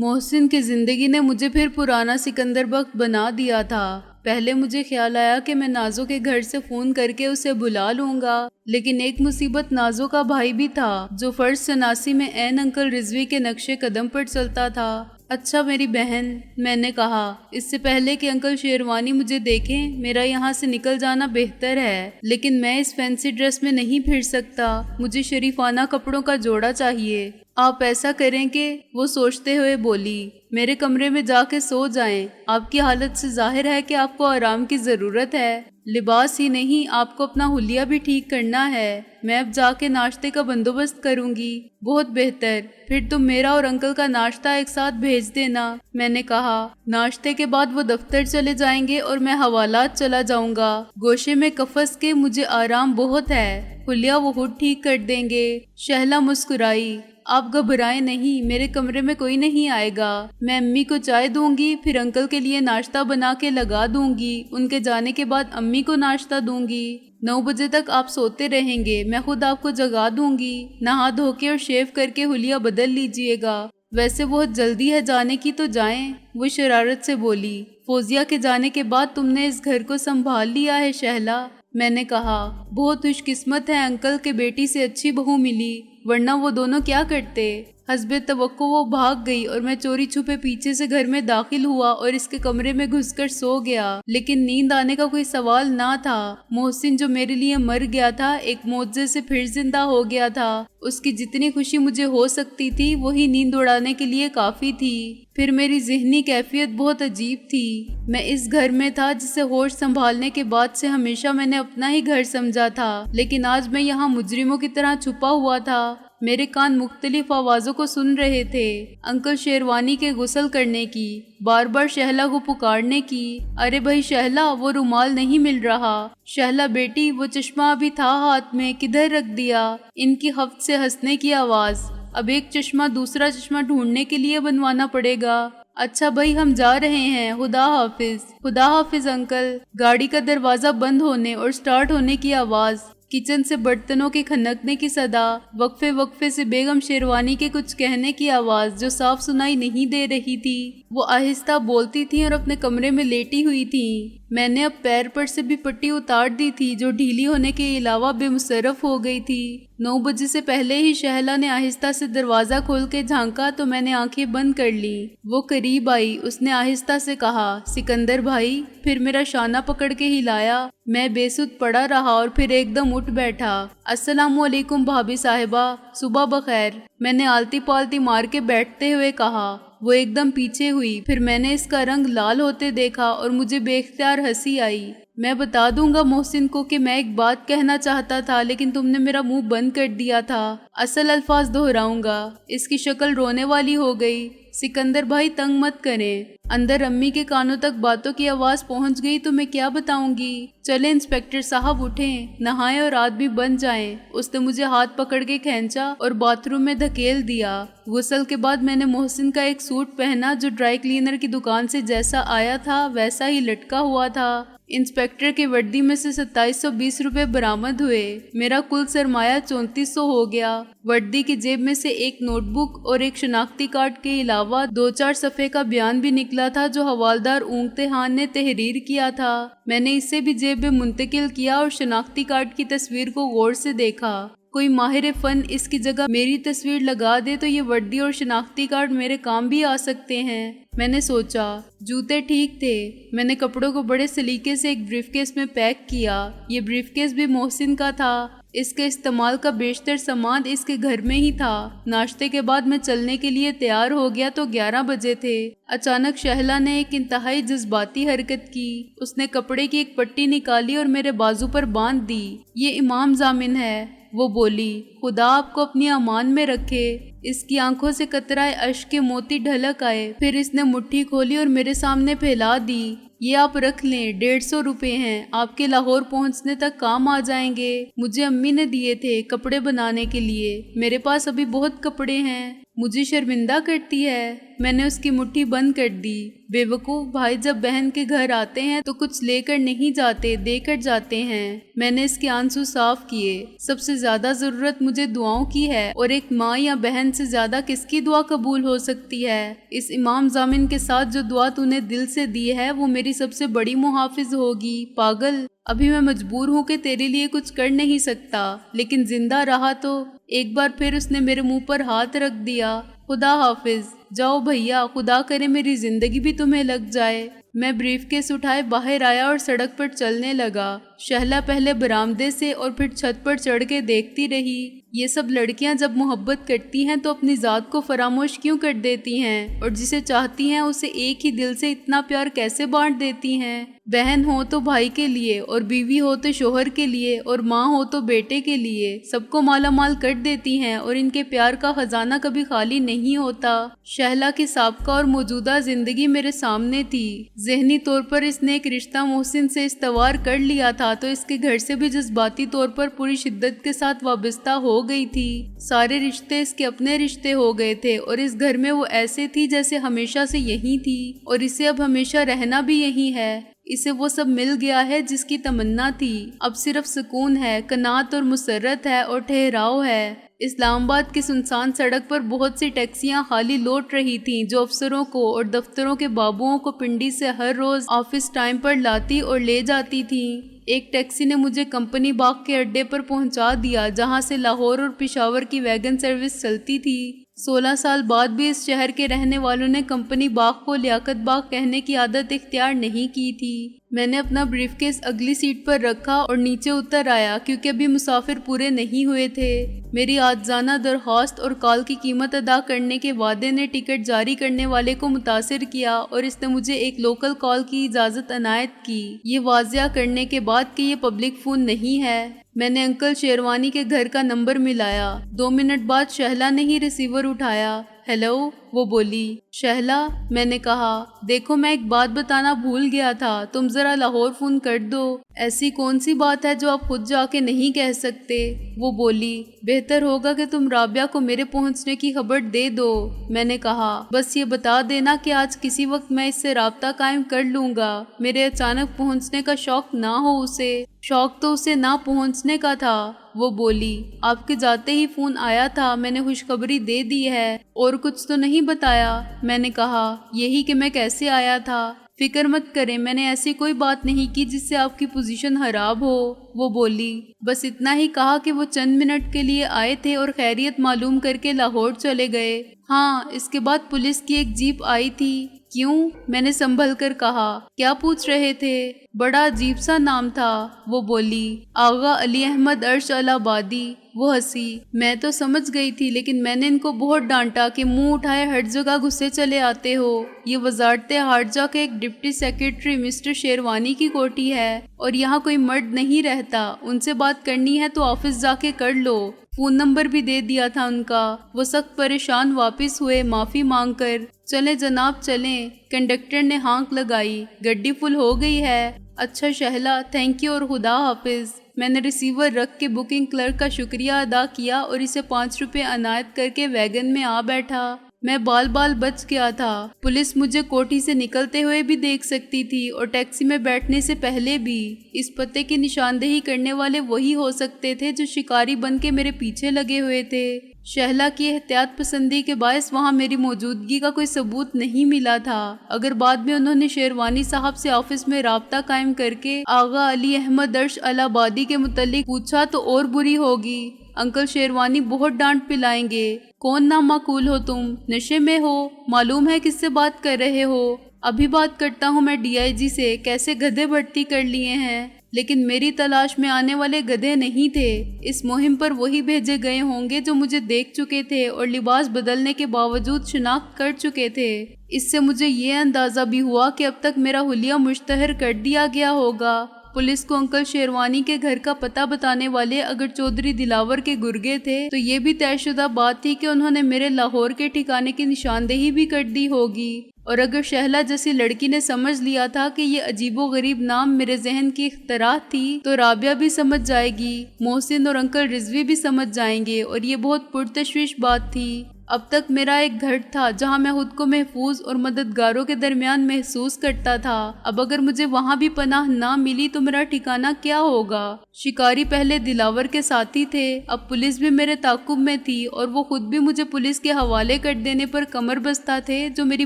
محسن کی زندگی نے مجھے پھر پرانا سکندر بخت بنا دیا تھا۔ پہلے مجھے خیال آیا کہ میں نازو کے گھر سے فون کر کے اسے بلا لوں گا، لیکن ایک مصیبت نازو کا بھائی بھی تھا جو فرض شناسی میں عین انکل رضوی کے نقشے قدم پر چلتا تھا۔ اچھا میری بہن، میں نے کہا، اس سے پہلے کہ انکل شیروانی مجھے دیکھیں میرا یہاں سے نکل جانا بہتر ہے، لیکن میں اس فینسی ڈریس میں نہیں پھر سکتا، مجھے شریفانہ کپڑوں کا جوڑا چاہیے۔ آپ ایسا کریں کہ وہ سوچتے ہوئے بولی، میرے کمرے میں جا کے سو جائیں، آپ کی حالت سے ظاہر ہے کہ آپ کو آرام کی ضرورت ہے، لباس ہی نہیں آپ کو اپنا حلیہ بھی ٹھیک کرنا ہے، میں اب جا کے ناشتے کا بندوبست کروں گی۔ بہت بہتر، پھر تم میرا اور انکل کا ناشتہ ایک ساتھ بھیج دینا، میں نے کہا۔ ناشتے کے بعد وہ دفتر چلے جائیں گے اور میں حوالات چلا جاؤں گا، گوشے میں قفس کے مجھے آرام بہت ہے، حلیہ وہ خود ٹھیک کر دیں گے۔ شہلا مسکرائی، آپ گھبرائیں نہیں، میرے کمرے میں کوئی نہیں آئے گا، میں امی کو چائے دوں گی، پھر انکل کے لیے ناشتہ بنا کے لگا دوں گی، ان کے جانے کے بعد امی کو ناشتہ دوں گی۔ 9 بجے تک آپ سوتے رہیں گے، میں خود آپ کو جگا دوں گی، نہا دھو کے اور شیو کر کے حلیہ بدل لیجئے گا۔ ویسے بہت جلدی ہے جانے کی تو جائیں، وہ شرارت سے بولی۔ فوزیہ کے جانے کے بعد تم نے اس گھر کو سنبھال لیا ہے شہلا، میں نے کہا۔ بہت خوش قسمت ہے انکل کے بیٹی سے اچھی بہو ملی، ورنہ وہ دونوں کیا کرتے۔ حسب توقع وہ بھاگ گئی اور میں چوری چھپے پیچھے سے گھر میں داخل ہوا اور اس کے کمرے میں گھس کر سو گیا، لیکن نیند آنے کا کوئی سوال نہ تھا۔ محسن جو میرے لیے مر گیا تھا ایک معجزے سے پھر زندہ ہو گیا تھا، اس کی جتنی خوشی مجھے ہو سکتی تھی وہی نیند اڑانے کے لیے کافی تھی۔ پھر میری ذہنی کیفیت بہت عجیب تھی، میں اس گھر میں تھا جسے ہوش سنبھالنے کے بعد سے ہمیشہ میں نے اپنا ہی گھر سمجھا تھا، لیکن آج میں یہاں مجرموں کی طرح چھپا ہوا تھا۔ میرے کان مختلف آوازوں کو سن رہے تھے، انکل شیروانی کے غسل کرنے کی، بار بار شہلا کو پکارنے کی، ارے بھائی شہلا وہ رومال نہیں مل رہا، شہلا بیٹی وہ چشمہ ابھی تھا ہاتھ میں کدھر رکھ دیا، ان کی خفت سے ہنسنے کی آواز، اب ایک چشمہ دوسرا چشمہ ڈھونڈنے کے لیے بنوانا پڑے گا۔ اچھا بھائی ہم جا رہے ہیں، خدا حافظ۔ خدا حافظ انکل۔ گاڑی کا دروازہ بند ہونے اور سٹارٹ ہونے کی آواز، کچن سے برتنوں کے کھنکنے کی صدا، وقفے وقفے سے بیگم شیروانی کے کچھ کہنے کی آواز جو صاف سنائی نہیں دے رہی تھی۔ وہ آہستہ بولتی تھی اور اپنے کمرے میں لیٹی ہوئی تھی۔ میں نے اب پیر پر سے بھی پٹی اتار دی تھی جو ڈھیلی ہونے کے علاوہ بے مصرف ہو گئی تھی۔ 9 بجے سے پہلے ہی شہلا نے آہستہ سے دروازہ کھول کے جھانکا تو میں نے آنکھیں بند کر لی۔ وہ قریب آئی، اس نے آہستہ سے کہا، سکندر بھائی، پھر میرا شانہ پکڑ کے ہلایا۔ میں بے سود پڑا رہا اور پھر ایک دم اٹھ بیٹھا۔ السلام علیکم بھابھی صاحبہ، صبح بخیر، میں نے آلتی پالتی مار کے بیٹھتے ہوئے کہا۔ وہ ایک دم پیچھے ہوئی، پھر میں نے اس کا رنگ لال ہوتے دیکھا اور مجھے بے اختیار ہنسی آئی۔ میں بتا دوں گا محسن کو کہ میں ایک بات کہنا چاہتا تھا لیکن تم نے میرا منہ بند کر دیا تھا، اصل الفاظ دہراؤں گا۔ اس کی شکل رونے والی ہو گئی۔ سکندر بھائی تنگ مت کریں۔ اندر امی کے کانوں تک باتوں کی آواز پہنچ گئی تو میں کیا بتاؤں گی۔ چلیں انسپکٹر صاحب اٹھیں، نہائیں اور آدمی بن جائیں۔ اس نے مجھے ہاتھ پکڑ کے کھینچا اور باتھ روم میں دھکیل دیا۔ غسل کے بعد میں نے محسن کا ایک سوٹ پہنا جو ڈرائی کلینر کی دکان سے جیسا آیا تھا ویسا ہی لٹکا ہوا تھا۔ انسپکٹر کی وردی میں سے 2720 روپے برآمد ہوئے۔ میرا کل سرمایہ 3400 ہو گیا۔ وردی کی جیب میں سے ایک نوٹ بک اور ایک شناختی کارڈ کے علاوہ 2-4 صفحے کا بیان بھی نکلا تھا جو حوالدار اونگتے خان نے تحریر کیا تھا۔ میں نے اسے بھی جیب میں منتقل کیا اور شناختی کارڈ کی تصویر کو غور سے دیکھا۔ کوئی ماہر فن اس کی جگہ میری تصویر لگا دے تو یہ وردی اور شناختی کارڈ میرے کام بھی آ سکتے ہیں، میں نے سوچا۔ جوتے ٹھیک تھے۔ میں نے کپڑوں کو بڑے سلیقے سے ایک بریف کیس میں پیک کیا۔ یہ بریف کیس بھی محسن کا تھا۔ اس کے استعمال کا بیشتر سامان اس کے گھر میں ہی تھا۔ ناشتے کے بعد میں چلنے کے لیے تیار ہو گیا تو 11 بجے تھے۔ اچانک شہلا نے ایک انتہائی جذباتی حرکت کی۔ اس نے کپڑے کی ایک پٹی نکالی اور میرے بازو پر باندھ دی۔ یہ امام ضامن ہے، وہ بولی، خدا آپ کو اپنی امان میں رکھے۔ اس کی آنکھوں سے قطرۂ اشک کے موتی ڈھلک آئے، پھر اس نے مٹھی کھولی اور میرے سامنے پھیلا دی۔ یہ آپ رکھ لیں، 150 روپے ہیں، آپ کے لاہور پہنچنے تک کام آ جائیں گے۔ مجھے امی نے دیے تھے کپڑے بنانے کے لیے، میرے پاس ابھی بہت کپڑے ہیں۔ مجھے شرمندہ کرتی ہے۔ میں نے اس کی مٹھی بند کر دی۔ بیوقوف بھائی جب بہن کے گھر آتے ہیں تو کچھ لے کر نہیں جاتے، دے کر جاتے ہیں۔ میں نے اس کے آنسو صاف کیے۔ سب سے زیادہ ضرورت مجھے دعاؤں کی ہے، اور ایک ماں یا بہن سے زیادہ کس کی دعا قبول ہو سکتی ہے؟ اس امام ضامن کے ساتھ جو دعا تو نے دل سے دی ہے وہ میری سب سے بڑی محافظ ہوگی۔ پاگل، ابھی میں مجبور ہوں کہ تیرے لیے کچھ کر نہیں سکتا، لیکن زندہ رہا تو۔ ایک بار پھر اس نے میرے منہ پر ہاتھ رکھ دیا۔ خدا حافظ، جاؤ بھیا، خدا کرے میری زندگی بھی تمہیں لگ جائے۔ میں بریف کیس اٹھائے باہر آیا اور سڑک پر چلنے لگا۔ شہلا پہلے برآمدے سے اور پھر چھت پر چڑھ کے دیکھتی رہی۔ یہ سب لڑکیاں جب محبت کرتی ہیں تو اپنی ذات کو فراموش کیوں کر دیتی ہیں، اور جسے چاہتی ہیں اسے ایک ہی دل سے اتنا پیار کیسے بانٹ دیتی ہیں؟ بہن ہو تو بھائی کے لیے، اور بیوی ہو تو شوہر کے لیے، اور ماں ہو تو بیٹے کے لیے، سب کو مالا مال کر دیتی ہیں، اور ان کے پیار کا خزانہ کبھی خالی نہیں ہوتا۔ شہلا کی سابقہ اور موجودہ زندگی میرے سامنے تھی۔ ذہنی طور پر اس نے ایک رشتہ محسن سے استوار کر لیا تھا تو اس کے گھر سے بھی جذباتی طور پر پوری شدت کے ساتھ وابستہ ہو گئی تھی۔ سارے رشتے اس کے اپنے رشتے ہو گئے تھے، اور اس گھر میں وہ ایسے تھی جیسے ہمیشہ سے یہی تھی، اور اسے اب ہمیشہ رہنا بھی یہی ہے۔ اسے وہ سب مل گیا ہے جس کی تمنا تھی۔ اب صرف سکون ہے، قناعت اور مسرت ہے، اور ٹھہراؤ ہے۔ اسلام آباد کی سنسان سڑک پر بہت سی ٹیکسیاں خالی لوٹ رہی تھیں جو افسروں کو اور دفتروں کے بابوؤں کو پنڈی سے ہر روز آفس ٹائم پر لاتی اور لے جاتی تھیں۔ ایک ٹیکسی نے مجھے کمپنی باغ کے اڈے پر پہنچا دیا جہاں سے لاہور اور پشاور کی ویگن سروس چلتی تھی۔ 16 سال بعد بھی اس شہر کے رہنے والوں نے کمپنی باغ کو لیاقت باغ کہنے کی عادت اختیار نہیں کی تھی۔ میں نے اپنا بریف کیس اگلی سیٹ پر رکھا اور نیچے اتر آیا کیونکہ ابھی مسافر پورے نہیں ہوئے تھے۔ میری عاجزانہ درخواست اور کال کی قیمت ادا کرنے کے وعدے نے ٹکٹ جاری کرنے والے کو متاثر کیا اور اس نے مجھے ایک لوکل کال کی اجازت عنایت کی، یہ واضح کرنے کے بعد کہ یہ پبلک فون نہیں ہے۔ میں نے انکل شیروانی کے گھر کا نمبر ملایا۔ 2 منٹ بعد شہلا نے ہی ریسیور اٹھایا۔ ہیلو، وہ بولی۔ شہلا، میں نے کہا، دیکھو میں ایک بات بتانا بھول گیا تھا، تم ذرا لاہور فون کر دو۔ ایسی کون سی بات ہے جو آپ خود جا کے نہیں کہہ سکتے؟ وہ بولی، بہتر ہوگا کہ تم رابعہ کو میرے پہنچنے کی خبر دے دو۔ میں نے کہا، بس یہ بتا دینا کہ آج کسی وقت میں اس سے رابطہ قائم کر لوں گا۔ میرے اچانک پہنچنے کا شوق نہ ہو اسے۔ شوق تو اسے نہ پہنچنے کا تھا۔ وہ بولی، آپ کے جاتے ہی فون آیا تھا، میں نے خوشخبری دے دی ہے، اور کچھ تو نہیں بتایا۔ میں نے کہا، یہی کہ میں کیسے آیا تھا۔ فکر مت کریں، میں نے ایسی کوئی بات نہیں کی جس سے آپ کی پوزیشن خراب ہو۔ وہ بولی، بس اتنا ہی کہا کہ وہ چند منٹ کے لیے آئے تھے اور خیریت معلوم کر کے لاہور چلے گئے۔ ہاں، اس کے بعد پولیس کی ایک جیپ آئی تھی۔ کیوں؟ میں نے سنبھل کر کہا، کیا پوچھ رہے تھے؟ بڑا عجیب سا نام تھا۔ وہ بولی، آغا علی احمد ارش الہبادی۔ وہ ہنسی۔ میں تو سمجھ گئی تھی، لیکن میں نے ان کو بہت ڈانٹا کہ منہ اٹھائے ہر جگہ گھسے چلے آتے ہو۔ یہ وزارت خارجہ کے ایک ڈپٹی سیکرٹری مسٹر شیروانی کی کوٹھی ہے، اور یہاں کوئی مرد نہیں رہتا۔ ان سے بات کرنی ہے تو آفس جا کے کر لو۔ فون نمبر بھی دے دیا تھا ان کا۔ وہ سخت پریشان واپس ہوئے معافی مانگ کر۔ چلیں جناب چلیں۔ کنڈکٹر نے ہانک لگائی۔ گڈی فل ہو گئی ہے۔ اچھا شہلا، تھینک یو اور خدا حافظ۔ میں نے ریسیور رکھ کے بکنگ کلرک کا شکریہ ادا کیا اور اسے 5 روپے عنایت کر کے ویگن میں آ بیٹھا۔ میں بال بچ گیا تھا۔ پولیس مجھے کوٹھی سے نکلتے ہوئے بھی دیکھ سکتی تھی اور ٹیکسی میں بیٹھنے سے پہلے بھی۔ اس پتے کی نشاندہی کرنے والے وہی ہو سکتے تھے جو شکاری بن کے میرے پیچھے لگے ہوئے تھے۔ شہلا کی احتیاط پسندی کے باعث وہاں میری موجودگی کا کوئی ثبوت نہیں ملا تھا۔ اگر بعد میں انہوں نے شیروانی صاحب سے آفس میں رابطہ قائم کر کے آغا علی احمد ارش الہبادی کے متعلق پوچھا تو اور بری ہوگی۔ انکل شیروانی بہت ڈانٹ پلائیں گے۔ کون نامعقول ہو تم؟ نشے میں ہو؟ معلوم ہے کس سے بات کر رہے ہو؟ ابھی بات کرتا ہوں میں ڈی آئی جی سے، کیسے گدھے بھرتی کر لیے ہیں۔ لیکن میری تلاش میں آنے والے گدھے نہیں تھے۔ اس مہم پر وہی بھیجے گئے ہوں گے جو مجھے دیکھ چکے تھے اور لباس بدلنے کے باوجود شناخت کر چکے تھے۔ اس سے مجھے یہ اندازہ بھی ہوا کہ اب تک میرا حلیہ مشتہر کر دیا گیا ہوگا۔ پولیس کو انکل شیروانی کے گھر کا پتہ بتانے والے اگر چودھری دلاور کے گرگے تھے تو یہ بھی طے شدہ بات تھی کہ انہوں نے میرے لاہور کے ٹھکانے کی نشاندہی بھی کر دی ہوگی۔ اور اگر شہلا جیسی لڑکی نے سمجھ لیا تھا کہ یہ عجیب و غریب نام میرے ذہن کی اختراع تھی تو رابعہ بھی سمجھ جائے گی، محسن اور انکل رضوی بھی سمجھ جائیں گے، اور یہ بہت پرتشویش بات تھی۔ اب تک میرا ایک گھر تھا جہاں میں خود کو محفوظ اور مددگاروں کے درمیان محسوس کرتا تھا، اب اگر مجھے وہاں بھی پناہ نہ ملی تو میرا ٹھکانہ کیا ہوگا؟ شکاری پہلے دلاور کے ساتھی تھے، اب پولیس بھی میرے تعاقب میں تھی اور وہ خود بھی مجھے پولیس کے حوالے کر دینے پر کمر بستہ تھے جو میری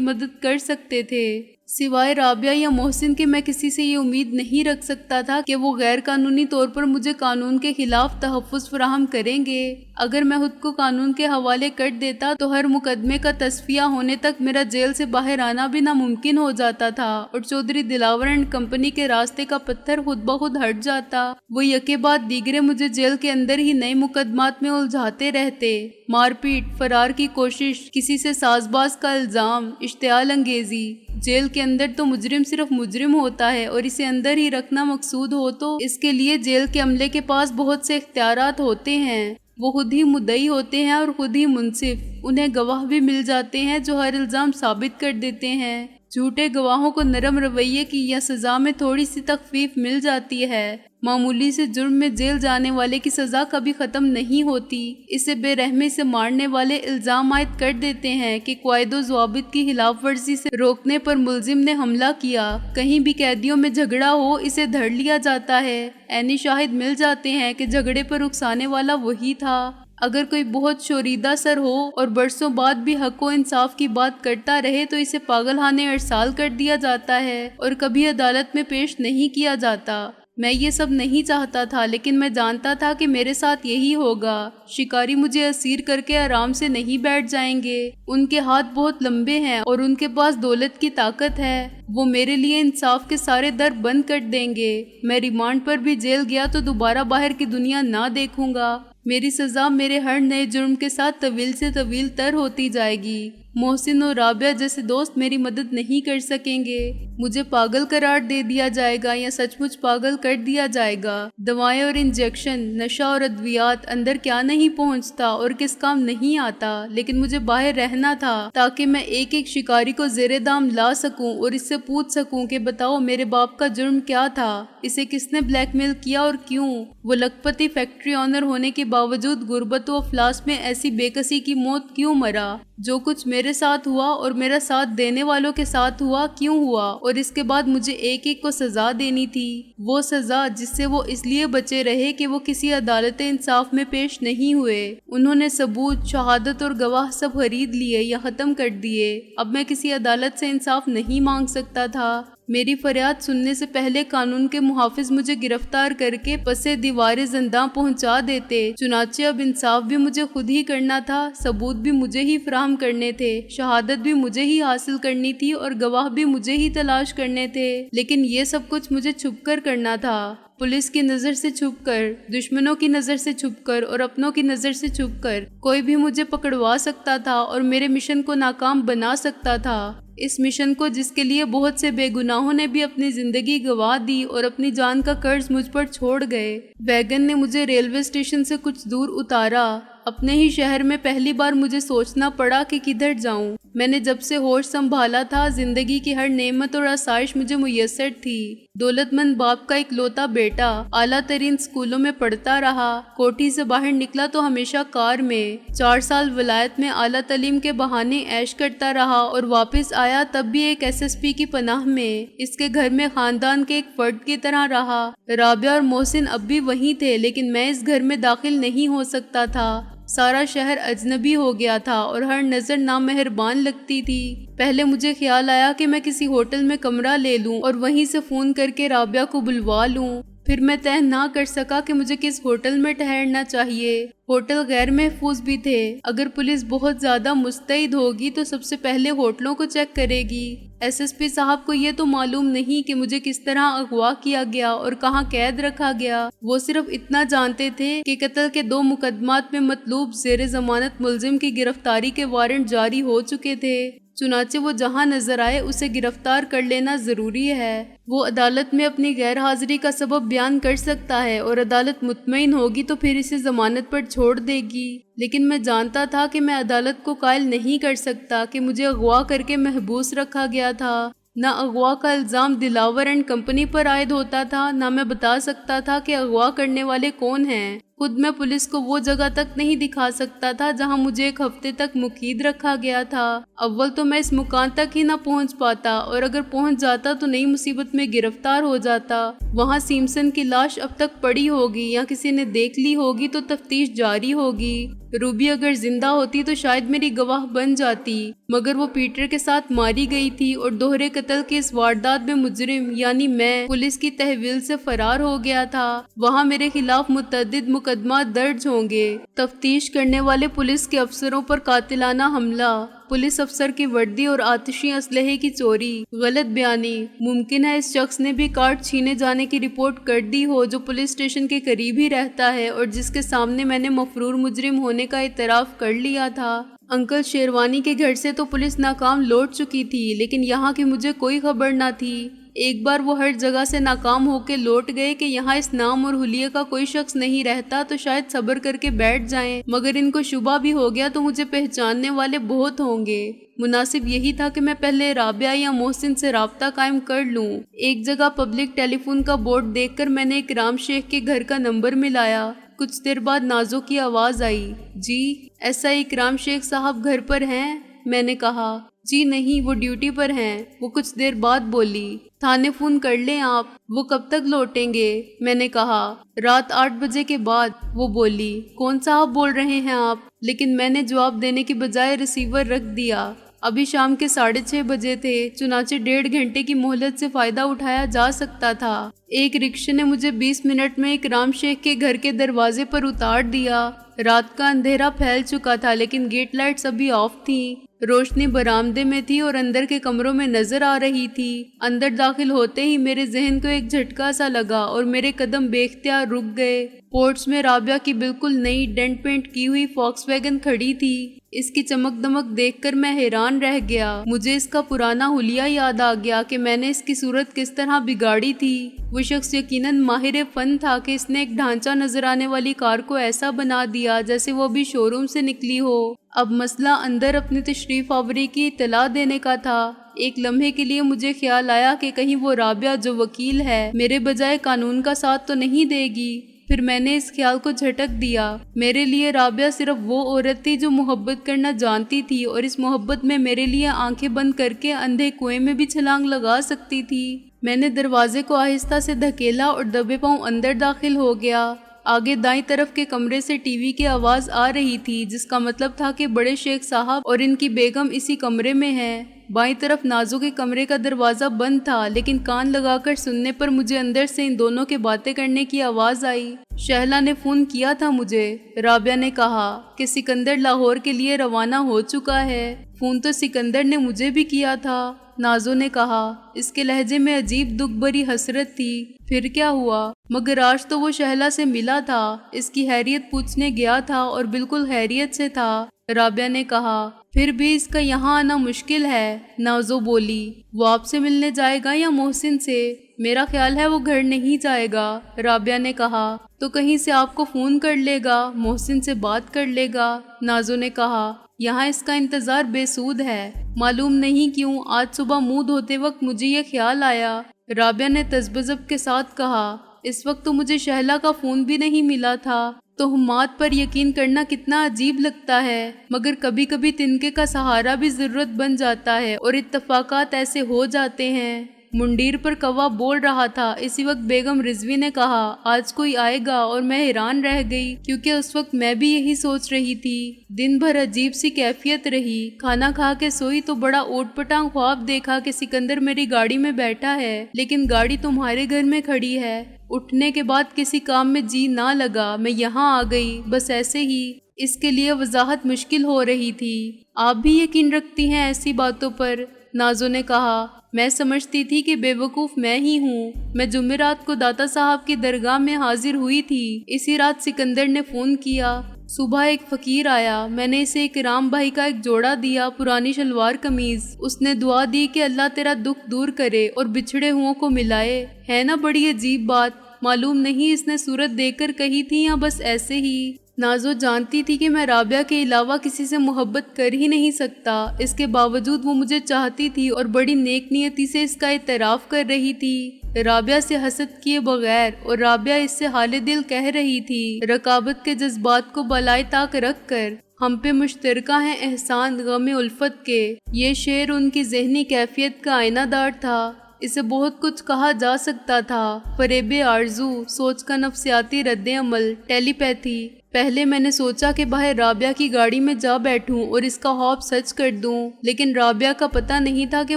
مدد کر سکتے تھے۔ سوائے رابعہ یا محسن کے میں کسی سے یہ امید نہیں رکھ سکتا تھا کہ وہ غیر قانونی طور پر مجھے قانون کے خلاف تحفظ فراہم کریں گے۔ اگر میں خود کو قانون کے حوالے کر دیتا تو ہر مقدمے کا تصفیہ ہونے تک میرا جیل سے باہر آنا بھی ناممکن ہو جاتا تھا اور چودھری دلاور اینڈ کمپنی کے راستے کا پتھر خود بخود ہٹ جاتا۔ وہ یکے بعد دیگرے مجھے جیل کے اندر ہی نئے مقدمات میں الجھاتے رہتے، مار پیٹ، فرار کی کوشش، کسی سے ساز باز کا الزام، اشتعال انگیزی۔ جیل کے اندر تو مجرم صرف مجرم ہوتا ہے اور اسے اندر ہی رکھنا مقصود ہو تو اس کے لیے جیل کے عملے کے پاس بہت سے اختیارات ہوتے ہیں۔ وہ خود ہی مدعی ہوتے ہیں اور خود ہی منصف، انہیں گواہ بھی مل جاتے ہیں جو ہر الزام ثابت کر دیتے ہیں۔ جھوٹے گواہوں کو نرم رویے کی یا سزا میں تھوڑی سی تخفیف مل جاتی ہے۔ معمولی سے جرم میں جیل جانے والے کی سزا کبھی ختم نہیں ہوتی، اسے بے رحمی سے مارنے والے الزام عائد کر دیتے ہیں کہ قواعد و ضوابط کی خلاف ورزی سے روکنے پر ملزم نے حملہ کیا، کہیں بھی قیدیوں میں جھگڑا ہو اسے دھر لیا جاتا ہے، عینی شاہد مل جاتے ہیں کہ جھگڑے پر اکسانے والا وہی تھا۔ اگر کوئی بہت شوریدہ سر ہو اور برسوں بعد بھی حق و انصاف کی بات کرتا رہے تو اسے پاگل خانے ارسال کر دیا جاتا ہے اور کبھی عدالت میں پیش نہیں کیا جاتا۔ میں یہ سب نہیں چاہتا تھا لیکن میں جانتا تھا کہ میرے ساتھ یہی ہوگا۔ شکاری مجھے اسیر کر کے آرام سے نہیں بیٹھ جائیں گے، ان کے ہاتھ بہت لمبے ہیں اور ان کے پاس دولت کی طاقت ہے، وہ میرے لیے انصاف کے سارے در بند کر دیں گے۔ میں ریمانڈ پر بھی جیل گیا تو دوبارہ باہر کی دنیا نہ دیکھوں گا، میری سزا میرے ہر نئے جرم کے ساتھ طویل سے طویل تر ہوتی جائے گی۔ محسن اور رابعہ جیسے دوست میری مدد نہیں کر سکیں گے، مجھے پاگل قرار دے دیا جائے گا یا سچ مچ پاگل کر دیا جائے گا۔ دوائیں اور انجیکشن، نشہ اور ادویات، اندر کیا نہیں پہنچتا اور کس کام نہیں آتا، لیکن مجھے باہر رہنا تھا تاکہ میں ایک ایک شکاری کو زیر دام لا سکوں اور اس سے پوچھ سکوں کہ بتاؤ میرے باپ کا جرم کیا تھا، اسے کس نے بلیک میل کیا اور کیوں؟ وہ لکھپتی فیکٹری آنر ہونے کے باوجود غربت و افلاس میں ایسی بے کسی کی موت کیوں مرا؟ جو کچھ میرے ساتھ ہوا اور میرا ساتھ دینے والوں کے ساتھ ہوا کیوں ہوا؟ اور اس کے بعد مجھے ایک ایک کو سزا دینی تھی، وہ سزا جس سے وہ اس لیے بچے رہے کہ وہ کسی عدالت انصاف میں پیش نہیں ہوئے۔ انہوں نے ثبوت، شہادت اور گواہ سب خرید لیے یا ختم کر دیے۔ اب میں کسی عدالت سے انصاف نہیں مانگ سکتا تھا۔ میری فریاد سننے سے پہلے قانون کے محافظ مجھے گرفتار کر کے پسے دیوار زنداں پہنچا دیتے، چنانچہ اب انصاف بھی مجھے خود ہی کرنا تھا، ثبوت بھی مجھے ہی فراہم کرنے تھے، شہادت بھی مجھے ہی حاصل کرنی تھی اور گواہ بھی مجھے ہی تلاش کرنے تھے، لیکن یہ سب کچھ مجھے چھپ کر کرنا تھا، پولیس کی نظر سے چھپ کر، دشمنوں کی نظر سے چھپ کر اور اپنوں کی نظر سے چھپ کر۔ کوئی بھی مجھے پکڑوا سکتا تھا اور میرے مشن کو ناکام بنا سکتا تھا، اس مشن کو جس کے لیے بہت سے بے گناہوں نے بھی اپنی زندگی گنوا دی اور اپنی جان کا قرض مجھ پر چھوڑ گئے۔ ویگن نے مجھے ریلوے اسٹیشن سے کچھ دور اتارا۔ اپنے ہی شہر میں پہلی بار مجھے سوچنا پڑا کہ کدھر جاؤں۔ میں نے جب سے ہوش سنبھالا تھا زندگی کی ہر نعمت اور آسائش مجھے میسر تھی۔ دولت مند باپ کا اکلوتا بیٹا، اعلیٰ ترین اسکولوں میں پڑھتا رہا، کوٹھی سے باہر نکلا تو ہمیشہ کار میں، 4 سال ولایت میں اعلیٰ تعلیم کے بہانے عیش کرتا رہا اور واپس آیا تب بھی ایک SSP کی پناہ میں، اس کے گھر میں خاندان کے ایک فرد کی طرح رہا۔ رابعہ اور محسن اب بھی وہیں تھے لیکن میں اس گھر میں داخل نہیں ہو سکتا تھا۔ سارا شہر اجنبی ہو گیا تھا اور ہر نظر نامہربان لگتی تھی۔ پہلے مجھے خیال آیا کہ میں کسی ہوٹل میں کمرہ لے لوں اور وہیں سے فون کر کے رابعہ کو بلوا لوں، پھر میں طے نہ کر سکا کہ مجھے کس ہوٹل میں ٹھہرنا چاہیے۔ ہوٹل غیر محفوظ بھی تھے، اگر پولیس بہت زیادہ مستعد ہوگی تو سب سے پہلے ہوٹلوں کو چیک کرے گی۔ SSP صاحب کو یہ تو معلوم نہیں کہ مجھے کس طرح اغوا کیا گیا اور کہاں قید رکھا گیا، وہ صرف اتنا جانتے تھے کہ قتل کے 2 مقدمات میں مطلوب زیر ضمانت ملزم کی گرفتاری کے وارنٹ جاری ہو چکے تھے، چنانچہ وہ جہاں نظر آئے اسے گرفتار کر لینا ضروری ہے۔ وہ عدالت میں اپنی غیر حاضری کا سبب بیان کر سکتا ہے اور عدالت مطمئن ہوگی تو پھر اسے ضمانت پر چھوڑ دے گی، لیکن میں جانتا تھا کہ میں عدالت کو قائل نہیں کر سکتا کہ مجھے اغوا کر کے محبوس رکھا گیا تھا۔ نہ اغوا کا الزام دلاور اینڈ کمپنی پر عائد ہوتا تھا، نہ میں بتا سکتا تھا کہ اغوا کرنے والے کون ہیں۔ خود میں پولیس کو وہ جگہ تک نہیں دکھا سکتا تھا جہاں مجھے ایک ہفتے تک مقید رکھا گیا تھا۔ اول تو میں اس مکان تک ہی نہ پہنچ پاتا، اور اگر پہنچ جاتا تو نئی مصیبت میں گرفتار ہو جاتا۔ وہاں سیمسن کی لاش اب تک پڑی ہوگی یا کسی نے دیکھ لی ہوگی تو تفتیش جاری ہوگی۔ روبی اگر زندہ ہوتی تو شاید میری گواہ بن جاتی، مگر وہ پیٹر کے ساتھ ماری گئی تھی اور دوہرے قتل کی اس واردات میں مجرم یعنی میں پولیس کی تحویل سے فرار ہو گیا تھا۔ وہاں میرے خلاف متعدد مقدمات درج ہوں گے، تفتیش کرنے والے پولیس کے افسروں پر قاتلانہ حملہ، پولیس افسر کی وردی اور آتشی اسلحے کی چوری، غلط بیانی، ممکن ہے اس شخص نے بھی کارڈ چھینے جانے کی رپورٹ کر دی ہو جو پولیس اسٹیشن کے قریب ہی رہتا ہے اور جس کے سامنے میں نے مفرور مجرم ہونے کا اعتراف کر لیا تھا۔ انکل شیروانی کے گھر سے تو پولیس ناکام لوٹ چکی تھی، لیکن یہاں کی مجھے کوئی خبر نہ تھی۔ ایک بار وہ ہر جگہ سے ناکام ہو کے لوٹ گئے کہ یہاں اس نام اور حلیے کا کوئی شخص نہیں رہتا تو شاید صبر کر کے بیٹھ جائیں، مگر ان کو شبہ بھی ہو گیا تو مجھے پہچاننے والے بہت ہوں گے۔ مناسب یہی تھا کہ میں پہلے رابعہ یا محسن سے رابطہ قائم کر لوں۔ ایک جگہ پبلک ٹیلی فون کا بورڈ دیکھ کر میں نے اکرام شیخ کے گھر کا نمبر ملایا۔ کچھ دیر بعد نازو کی آواز آئی، جی ایسا اکرام شیخ صاحب گھر پر ہیں؟ میں نے کہا، جی نہیں، وہ ڈیوٹی پر ہیں۔ وہ کچھ دیر بعد بولی، تھانے فون کر لیں آپ۔ وہ کب تک لوٹیں گے؟ میں نے کہا، رات 8 بجے کے بعد۔ وہ بولی، کون صاحب بول رہے ہیں آپ؟ لیکن میں نے جواب دینے کی بجائے ریسیور رکھ دیا۔ ابھی شام کے 6:30 بجے تھے، چنانچہ 1.5 گھنٹے کی مہلت سے فائدہ اٹھایا جا سکتا تھا۔ ایک رکشے نے مجھے 20 منٹ میں اکرام شیخ کے گھر کے دروازے پر اتار دیا۔ رات کا اندھیرا پھیل چکا تھا لیکن گیٹ لائٹس ابھی آف تھیں۔ روشنی برآمدے میں تھی اور اندر کے کمروں میں نظر آ رہی تھی۔ اندر داخل ہوتے ہی میرے ذہن کو ایک جھٹکا سا لگا اور میرے قدم بے اختیار رک گئے۔ پورٹس میں رابعہ کی بالکل نئی ڈینٹ پینٹ کی ہوئی فاکس ویگن کھڑی تھی۔ اس کی چمک دمک دیکھ کر میں حیران رہ گیا۔ مجھے اس کا پرانا حلیہ یاد آ گیا کہ میں نے اس کی صورت کس طرح بگاڑی تھی۔ وہ شخص یقیناً ماہر فن تھا کہ اس نے ایک ڈھانچہ نظر آنے والی کار کو ایسا بنا دیا جیسے وہ بھی شو روم سے نکلی ہو۔ اب مسئلہ اندر اپنی تشریف آوری کی اطلاع دینے کا تھا۔ ایک لمحے کے لیے مجھے خیال آیا کہ کہیں وہ رابعہ جو وکیل ہے میرے بجائے قانون کا ساتھ تو نہیں دے گی۔ پھر میں نے اس خیال کو جھٹک دیا۔ میرے لیے رابعہ صرف وہ عورت تھی جو محبت کرنا جانتی تھی اور اس محبت میں میرے لیے آنکھیں بند کر کے اندھے کنویں میں بھی چھلانگ لگا سکتی تھی۔ میں نے دروازے کو آہستہ سے دھکیلا اور دبے پاؤں اندر داخل ہو گیا۔ آگے دائیں طرف کے کمرے سے ٹی وی کی آواز آ رہی تھی، جس کا مطلب تھا کہ بڑے شیخ صاحب اور ان کی بیگم اسی کمرے میں ہیں۔ بائیں طرف نازو کے کمرے کا دروازہ بند تھا، لیکن کان لگا کر سننے پر مجھے اندر سے ان دونوں کے باتیں کرنے کی آواز آئی۔ شہلا نے فون کیا تھا مجھے، رابعہ نے کہا کہ سکندر لاہور کے لیے روانہ ہو چکا ہے۔ فون تو سکندر نے مجھے بھی کیا تھا، نازو نے کہا۔ اس کے لہجے میں عجیب دکھ بھری حسرت تھی۔ پھر کیا ہوا؟ مگر آج تو وہ شہلا سے ملا تھا، اس کی خیریت پوچھنے گیا تھا اور بالکل خیریت سے تھا۔ رابعہ نے کہا، پھر بھی اس کا یہاں آنا مشکل ہے۔ نازو بولی، وہ آپ سے ملنے جائے گا یا محسن سے؟ میرا خیال ہے وہ گھر نہیں جائے گا۔ رابعہ نے کہا، تو کہیں سے آپ کو فون کر لے گا، محسن سے بات کر لے گا۔ نازو نے کہا، یہاں اس کا انتظار بے سود ہے۔ معلوم نہیں کیوں آج صبح منہ دھوتے وقت مجھے یہ خیال آیا۔ رابعہ نے تذبذب کے ساتھ کہا، اس وقت تو مجھے شہلا کا فون بھی نہیں ملا تھا۔ تہمات پر یقین کرنا کتنا عجیب لگتا ہے، مگر کبھی کبھی تنکے کا سہارا بھی ضرورت بن جاتا ہے اور اتفاقات ایسے ہو جاتے ہیں۔ منڈیر پر کوا بول رہا تھا۔ اسی وقت بیگم رضوی نے کہا، آج کوئی آئے گا، اور میں حیران رہ گئی کیونکہ اس وقت میں بھی یہی سوچ رہی تھی۔ دن بھر عجیب سی کیفیت رہی۔ کھانا کھا کے سوئی تو بڑا اوٹ پٹانگ خواب دیکھا کہ سکندر میری گاڑی میں بیٹھا ہے، لیکن گاڑی تمہارے گھر میں کھڑی ہے۔ اٹھنے کے بعد کسی کام میں جی نہ لگا، میں یہاں آ گئی، بس ایسے ہی۔ اس کے لیے وضاحت مشکل ہو رہی تھی۔ آپ بھی یقین رکھتی ہیں ایسی باتوں پر؟ نازو نے کہا، میں سمجھتی تھی کہ بے وقوف میں ہی ہوں۔ میں جمعرات کو داتا صاحب کی درگاہ میں حاضر ہوئی تھی۔ اسی رات سکندر نے فون کیا۔ صبح ایک فقیر آیا، میں نے اسے اکرام بھائی کا ایک جوڑا دیا، پرانی شلوار قمیض۔ اس نے دعا دی کہ اللہ تیرا دکھ دور کرے اور بچھڑے ہوں کو ملائے۔ ہے نا بڑی عجیب بات؟ معلوم نہیں اس نے صورت دیکھ کر کہی تھی یا بس ایسے ہی۔ نازو جانتی تھی کہ میں رابعہ کے علاوہ کسی سے محبت کر ہی نہیں سکتا، اس کے باوجود وہ مجھے چاہتی تھی اور بڑی نیک نیتی سے اس کا اعتراف کر رہی تھی۔ رابعہ سے حسد کیے بغیر، اور رابعہ اس سے حال دل کہہ رہی تھی، رقابت کے جذبات کو بالائے طاق رکھ کر ہم پہ مشترکہ ہیں احسان غم الفت کے۔ یہ شعر ان کی ذہنی کیفیت کا آئینہ دار تھا۔ اسے بہت کچھ کہا جا سکتا تھا، فریب آرزو، سوچ کا نفسیاتی رد عمل، ٹیلی پیتھی۔ پہلے میں نے سوچا کہ باہر رابعہ کی گاڑی میں جا بیٹھوں اور اس کا خواب سچ کر دوں، لیکن رابعہ کا پتہ نہیں تھا کہ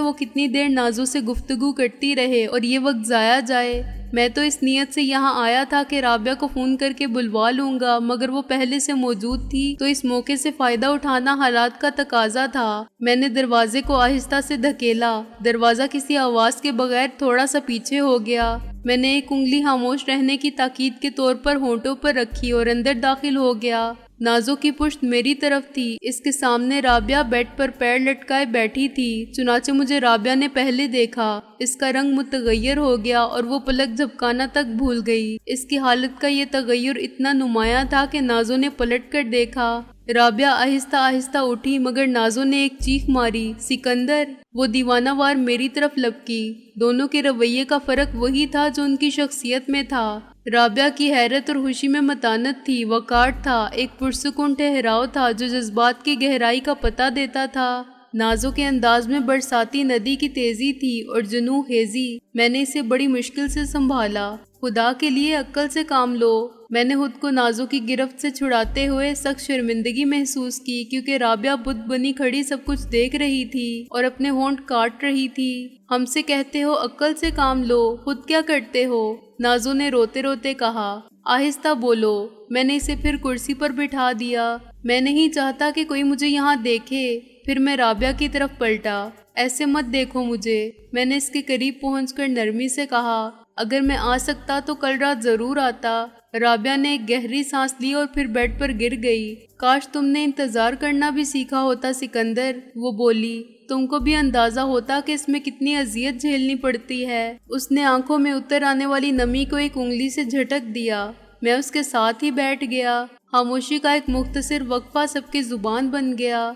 وہ کتنی دیر نازو سے گفتگو کرتی رہے اور یہ وقت ضائع جائے۔ میں تو اس نیت سے یہاں آیا تھا کہ رابعہ کو فون کر کے بلوا لوں گا، مگر وہ پہلے سے موجود تھی تو اس موقع سے فائدہ اٹھانا حالات کا تقاضا تھا۔ میں نے دروازے کو آہستہ سے دھکیلا، دروازہ کسی آواز کے بغیر تھوڑا سا پیچھے ہو گیا۔ میں نے ایک انگلی خاموش رہنے کی تاکید کے طور پر ہونٹوں پر رکھی اور اندر داخل ہو گیا۔ نازو کی پشت میری طرف تھی، اس کے سامنے رابعہ بیڈ پر پیر لٹکائے بیٹھی تھی، چنانچہ مجھے رابعہ نے پہلے دیکھا۔ اس کا رنگ متغیر ہو گیا اور وہ پلک جھپکانا تک بھول گئی۔ اس کی حالت کا یہ تغیر اتنا نمایاں تھا کہ نازو نے پلٹ کر دیکھا۔ رابعہ آہستہ آہستہ اٹھی، مگر نازو نے ایک چیخ ماری، سکندر! وہ دیوانہ وار میری طرف لپکی۔ دونوں کے رویے کا فرق وہی تھا جو ان کی شخصیت میں تھا۔ رابعہ کی حیرت اور خوشی میں متانت تھی، وقار تھا، ایک پرسکون ٹھہراؤ تھا جو جذبات کی گہرائی کا پتہ دیتا تھا۔ نازو کے انداز میں برساتی ندی کی تیزی تھی اور جنوں ہیزی۔ میں نے اسے بڑی مشکل سے سنبھالا۔ خدا کے لیے عقل سے کام لو۔ میں نے خود کو نازو کی گرفت سے چھڑاتے ہوئے سخت شرمندگی محسوس کی، کیونکہ رابعہ بت بنی کھڑی سب کچھ دیکھ رہی تھی اور اپنے ہونٹ کاٹ رہی تھی۔ ہم سے کہتے ہو عقل سے کام لو، خود کیا کرتے ہو؟ نازو نے روتے روتے کہا۔ آہستہ بولو۔ میں نے اسے پھر کرسی پر بٹھا دیا۔ میں نہیں چاہتا کہ کوئی مجھے یہاں دیکھے۔ پھر میں رابعہ کی طرف پلٹا۔ ایسے مت دیکھو مجھے، میں نے اس کے قریب پہنچ کر نرمی سے کہا۔ اگر میں آ سکتا تو کل رات ضرور آتا۔ رابعہ نے ایک گہری سانس لی اور پھر بیڈ پر گر گئی۔ کاش تم نے انتظار کرنا بھی سیکھا ہوتا سکندر، وہ بولی۔ تم کو بھی اندازہ ہوتا کہ اس میں کتنی اذیت جھیلنی پڑتی ہے۔ اس نے آنکھوں میں اتر آنے والی نمی کو ایک انگلی سے جھٹک دیا۔ میں اس کے ساتھ ہی بیٹھ گیا۔ خاموشی کا ایک مختصر وقفہ سب کی زبان بن گیا۔